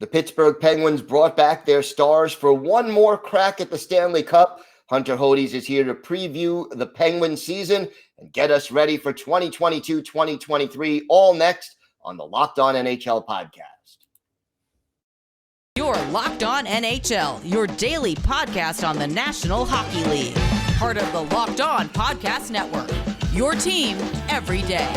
The Pittsburgh Penguins brought back their stars for one more crack at the Stanley Cup. Hunter Hodies is here to preview the Penguins season and get us ready for 2022-2023, all next on the Locked On NHL podcast. You're Locked On NHL, your daily podcast on the National Hockey League. Part of the Locked On Podcast Network, your team every day.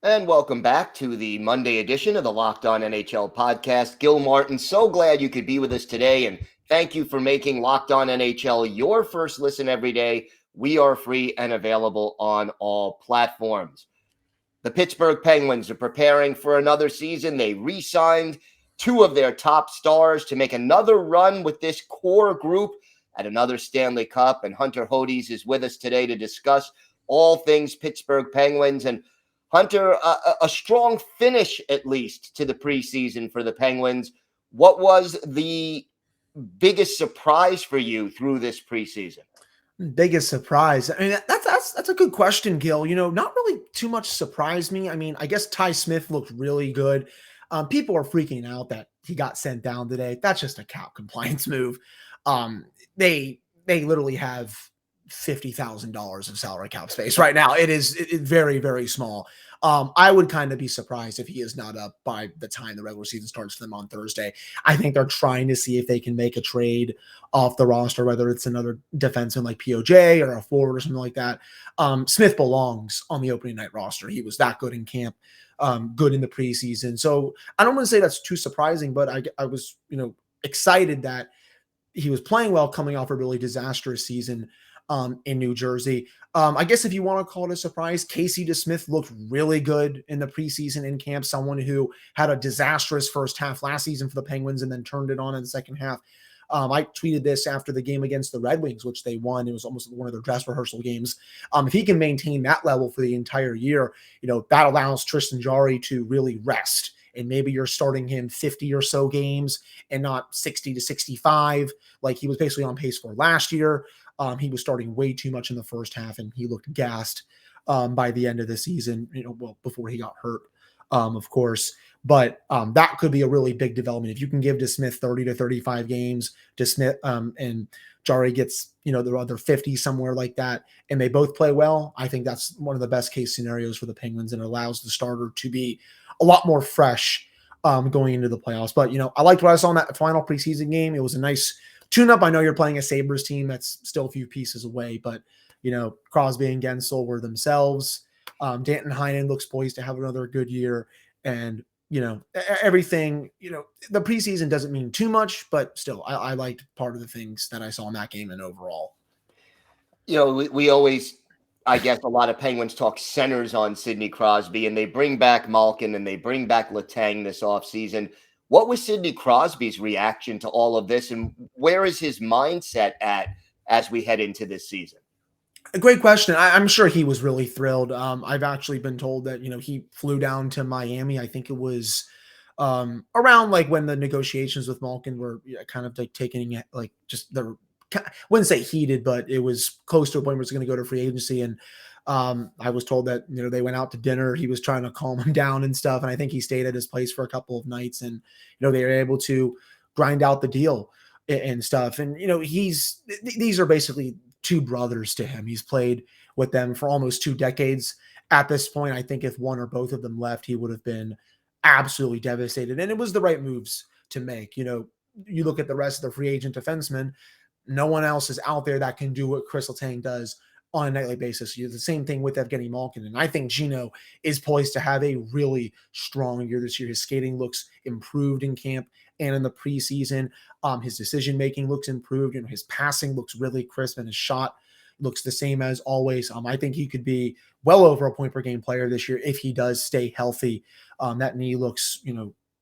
And welcome back to the Monday edition of the Locked On NHL podcast. Gil Martin, so glad you could be with us today, and thank you for making Locked On NHL your first listen every day. We are free and available on all platforms. The Pittsburgh Penguins are preparing for another season. They re-signed two of their top stars to make another run with this core group at another Stanley Cup, and Hunter Hodies is with us today to discuss all things Pittsburgh Penguins. And Hunter, a strong finish, at least, to the preseason for the Penguins. What was the biggest surprise for you through this preseason? Biggest surprise? I mean, that's a good question, Gil. You know, not really too much surprised me. I mean, I guess Ty Smith looked really good. People are freaking out that he got sent down today. That's just a cap compliance move. They literally have $50,000 of salary cap space right now. It is very, very small. I would kind of be surprised if he is not up by the time the regular season starts for them on Thursday. I think they're trying to see if they can make a trade off the roster, whether it's another defenseman like POJ or a forward or something like that. Smith belongs on the opening night roster. He was that good in camp, good in the preseason. So I don't want to say that's too surprising, but I was, excited that he was playing well coming off a really disastrous season in New Jersey. I guess if you want to call it a surprise, Casey DeSmith looked really good in the preseason in camp, someone who had a disastrous first half last season for the Penguins and then turned it on in the second half. I tweeted this after the game against the Red Wings, which they won. It was almost one of their dress rehearsal games. If he can maintain that level for the entire year, that allows Tristan Jarry to really rest. And maybe you're starting him 50 or so games and not 60 to 65, like he was basically on pace for last year. He was starting way too much in the first half, and he looked gassed by the end of the season, before he got hurt, of course. But that could be a really big development. If you can give DeSmith 30 to 35 games, DeSmith and Jarry gets, the other 50, somewhere like that, and they both play well, I think that's one of the best case scenarios for the Penguins, and it allows the starter to be a lot more fresh going into the playoffs. But, I liked what I saw in that final preseason game. It was a nice tune-up. I know you're playing a Sabres team that's still a few pieces away, but, Crosby and Gensel were themselves. Danton Heinen looks poised to have another good year. And, everything, the preseason doesn't mean too much, but still, I liked part of the things that I saw in that game and overall. We always, I guess, a lot of Penguins talk centers on Sidney Crosby, and they bring back Malkin and they bring back Letang this offseason. What was Sidney Crosby's reaction to all of this, and where is his mindset at as we head into this season? A great question. I'm sure he was really thrilled. I've actually been told that, he flew down to Miami. I think it was around like when the negotiations with Malkin were kind of like taking it, like just the, I wouldn't say heated, but it was close to a point where it's going to go to free agency. And I was told that, they went out to dinner. He was trying to calm him down and stuff. And I think he stayed at his place for a couple of nights, and, they were able to grind out the deal and stuff. And, these are basically two brothers to him. He's played with them for almost 2 decades at this point. I think if one or both of them left, he would have been absolutely devastated. And it was the right moves to make. You look at the rest of the free agent defensemen, no one else is out there that can do what Kris Letang does on a nightly basis. The same thing with Evgeni Malkin. And I think Gino is poised to have a really strong year this year. His skating looks improved in camp and in the preseason. His decision-making looks improved. His passing looks really crisp, and his shot looks the same as always. I think he could be well over a point per game player this year if he does stay healthy. That knee looks,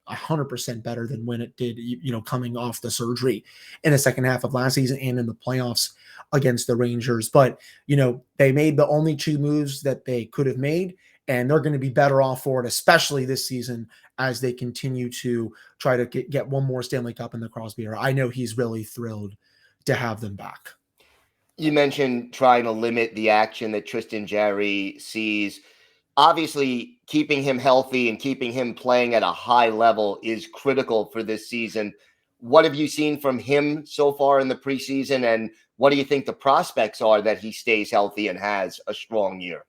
100% better than when it did, coming off the surgery in the second half of last season and in the playoffs against the Rangers. But, they made the only 2 moves that they could have made, and they're going to be better off for it, especially this season as they continue to try to get one more Stanley Cup in the Crosby era. I know he's really thrilled to have them back. You mentioned trying to limit the action that Tristan Jarry sees. Obviously, keeping him healthy and keeping him playing at a high level is critical for this season. What have you seen from him so far in the preseason, and what do you think the prospects are that he stays healthy and has a strong year?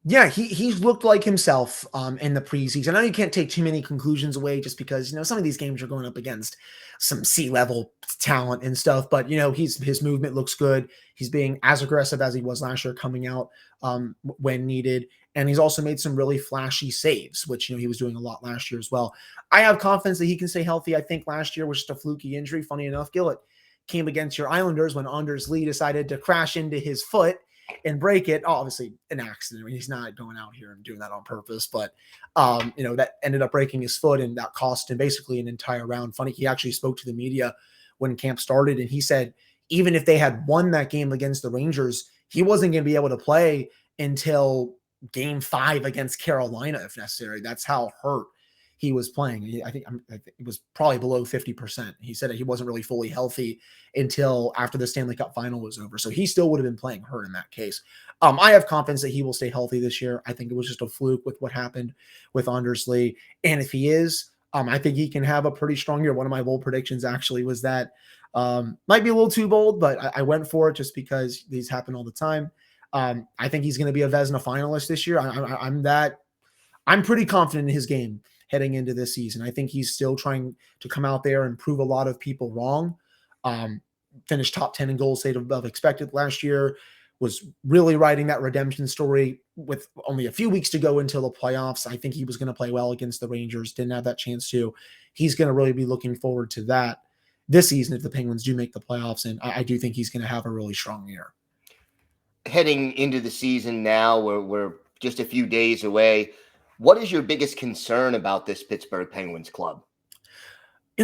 Yeah, he's looked like himself in the preseason. I know you can't take too many conclusions away just because, some of these games are going up against some C-level talent and stuff, but, his movement looks good. He's being as aggressive as he was last year coming out when needed. And he's also made some really flashy saves, which, he was doing a lot last year as well. I have confidence that he can stay healthy. I think last year was just a fluky injury. Funny enough, Gil, it came against your Islanders when Anders Lee decided to crash into his foot and break it. Obviously an accident. I mean, he's not going out here and doing that on purpose, but that ended up breaking his foot, and that cost him basically an entire round. Funny, he actually spoke to the media when camp started, and he said even if they had won that game against the Rangers, he wasn't going to be able to play until game 5 against Carolina if necessary. That's how hurt he was playing. I think it was probably below 50%. He said that he wasn't really fully healthy until after the Stanley Cup final was over. So he still would have been playing hurt in that case. I have confidence that he will stay healthy this year. I think it was just a fluke with what happened with Anders Lee. And if he is, I think he can have a pretty strong year. One of my bold predictions actually was that might be a little too bold, but I went for it just because these happen all the time. I think he's going to be a Vezina finalist this year. I'm pretty confident in his game heading into this season. I think he's still trying to come out there and prove a lot of people wrong. Finished top 10 in goals saved above expected last year, was really writing that redemption story with only a few weeks to go until the playoffs. I think he was going to play well against the Rangers, didn't have that chance to. He's going to really be looking forward to that this season if the Penguins do make the playoffs, and I do think he's going to have a really strong year. Heading into the season now, we're just a few days away. What is your biggest concern about this Pittsburgh Penguins club? I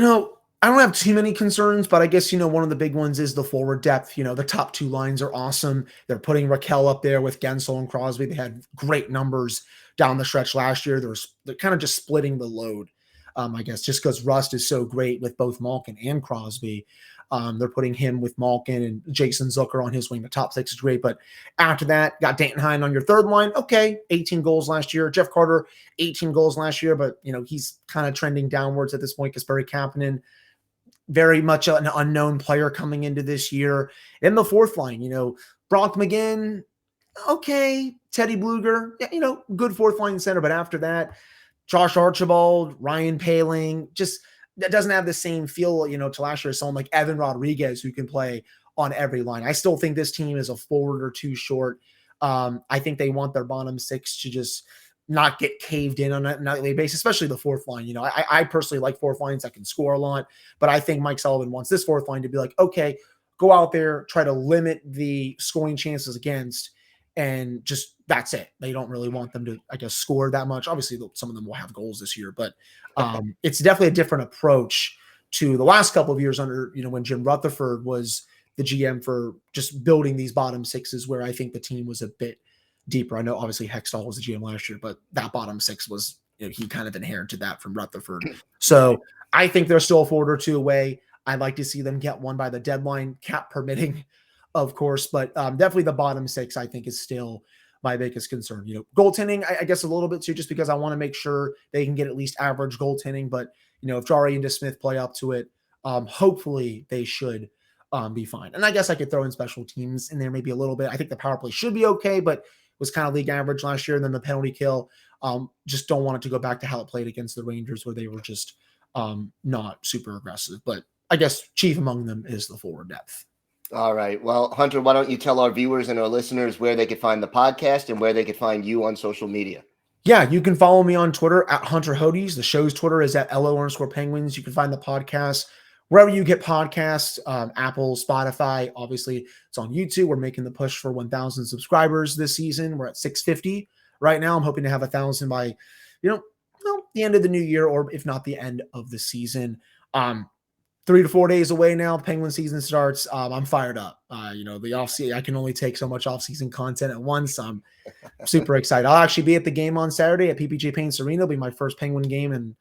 don't have too many concerns, but I guess, one of the big ones is the forward depth. The top 2 lines are awesome. They're putting Raquel up there with Gensel and Crosby. They had great numbers down the stretch last year. They're kind of just splitting the load, I guess, just because Rust is so great with both Malkin and Crosby. They're putting him with Malkin and Jason Zucker on his wing. The top 6 is great. But after that, got Danton on your third line. Okay, 18 goals last year. Jeff Carter, 18 goals last year. But, he's kind of trending downwards at this point because Barry Kapanen, very much an unknown player coming into this year. In the fourth line, Brock McGinn, okay. Teddy Bluger, yeah, good fourth line center. But after that, Josh Archibald, Ryan Poehling, just that doesn't have the same feel, to last year. Someone like Evan Rodriguez who can play on every line. I still think this team is a forward or 2 short. I think they want their bottom 6 to just not get caved in on a nightly basis, especially the fourth line. I personally like fourth lines that can score a lot, but I think Mike Sullivan wants this fourth line to be like, okay, go out there, try to limit the scoring chances against, and just that's it. They don't really want them to, I guess, score that much. Obviously, some of them will have goals this year, but it's definitely a different approach to the last couple of years under, when Jim Rutherford was the GM for just building these bottom 6s, where I think the team was a bit deeper. I know obviously Hextall was the GM last year, but that bottom 6 was, he kind of inherited that from Rutherford. So I think they're still a forward or 2 away. I'd like to see them get one by the deadline, cap permitting, of course, but definitely the bottom 6, I think, is still my biggest concern. Goaltending, I guess a little bit too, just because I want to make sure they can get at least average goaltending. But, if Jarry and DeSmith play up to it, hopefully they should be fine. And I guess I could throw in special teams in there maybe a little bit. I think the power play should be okay, but was kind of league average last year. And then the penalty kill, just don't want it to go back to how it played against the Rangers, where they were just not super aggressive. But I guess chief among them is the forward depth. All right. Well, Hunter, why don't you tell our viewers and our listeners where they could find the podcast and where they could find you on social media? Yeah, you can follow me on Twitter at Hunter Hodies. The show's Twitter is at LO_Penguins. You can find the podcast wherever you get podcasts, Apple, Spotify. Obviously, it's on YouTube. We're making the push for 1,000 subscribers this season. We're at 650 right now. I'm hoping to have 1,000 by, the end of the new year, or if not the end of the season. 3 to 4 days away now. Penguin season starts. I'm fired up. The offseason, I can only take so much offseason content at once. I'm super excited. I'll actually be at the game on Saturday at PPG Paints Arena. It'll be my first Penguin game in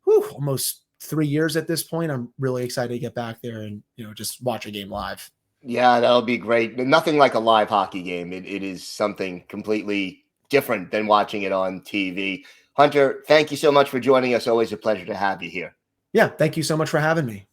almost 3 years at this point. I'm really excited to get back there and, just watch a game live. Yeah, that'll be great. Nothing like a live hockey game. It is something completely different than watching it on TV. Hunter, thank you so much for joining us. Always a pleasure to have you here. Yeah, thank you so much for having me.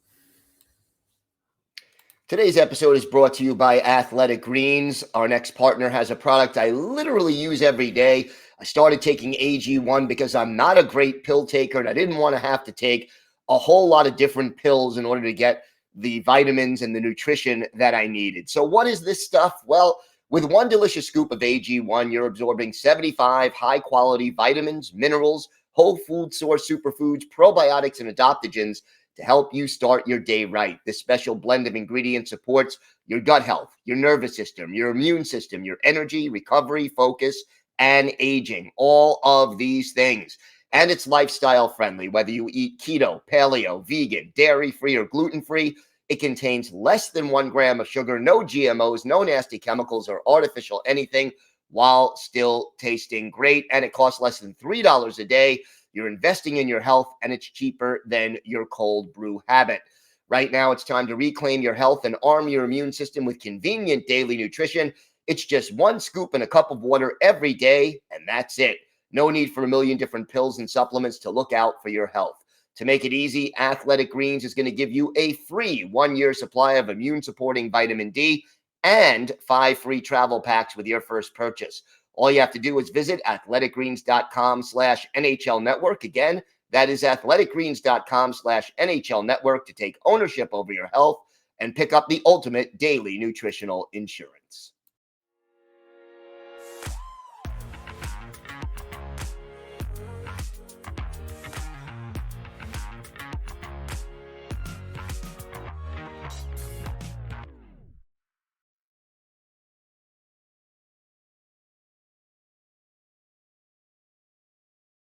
Today's episode is brought to you by Athletic Greens. Our next partner has a product I literally use every day. I started taking AG1 because I'm not a great pill taker, and I didn't want to have to take a whole lot of different pills in order to get the vitamins and the nutrition that I needed. So what is this stuff? Well, with one delicious scoop of AG1, you're absorbing 75 high-quality vitamins, minerals, whole food source superfoods, probiotics, and adaptogens to help you start your day right. This special blend of ingredients supports your gut health, your nervous system, your immune system, your energy, recovery, focus, and aging. All of these things. And it's lifestyle friendly, whether you eat keto, paleo, vegan, dairy-free, or gluten-free. It contains less than 1 gram of sugar, no GMOs, no nasty chemicals or artificial anything, while still tasting great. And it costs less than $3 a day. You're investing in your health, and it's cheaper than your cold brew habit. Right now, it's time to reclaim your health and arm your immune system with convenient daily nutrition. It's just 1 scoop in a cup of water every day, and that's it. No need for a million different pills and supplements to look out for your health. To make it easy, Athletic Greens is going to give you a free 1-year supply of immune-supporting vitamin D and 5 free travel packs with your first purchase. All you have to do is visit athleticgreens.com/NHL Network. Again, that is athleticgreens.com/NHL Network to take ownership over your health and pick up the ultimate daily nutritional insurance.